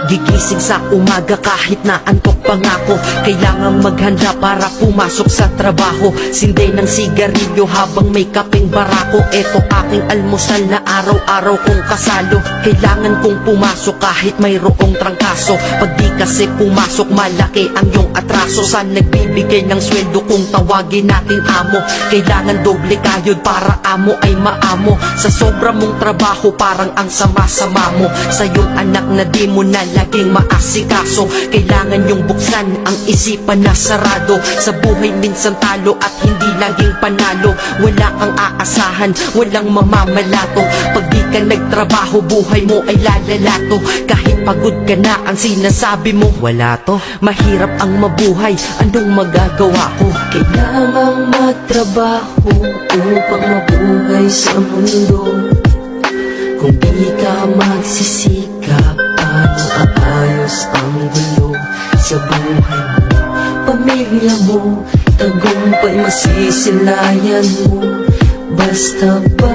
Gigising sa umaga kahit na antok pa nga ako. Kailangang maghanda para pumasok sa trabaho. Sindi ng sigarilyo habang may kapeng barako. Eto aking almusal na araw-araw kong kasalo. Kailangan kong pumasok kahit mayroong trangkaso. Pag di kasi pumasok malaki ang iyong atraso. Sa nagbibigay ng sweldo kung tawagin natin amo. Kailangan doble kayod para amo ay maamo. Sa sobra mong trabaho parang ang sama-sama mo. Sa iyong anak na di mo na laging maasikaso. Kailangan yung buksan ang isipan na sarado. Sa buhay minsan talo at hindi laging panalo. Wala kang aasahan, walang mamamalato. Pag di ka nagtrabaho buhay mo ay lalalato. Kahit pagod ka na ang sinasabi mo wala to. Mahirap ang mabuhay, anong magagawa ko? Kailangang magtrabaho upang mabuhay sa mundo. Kung di ka magsisikap, paano aayos ang gulo sa buhay mo? Pamilya mo, tagumpay masisilayan mo. Basta ba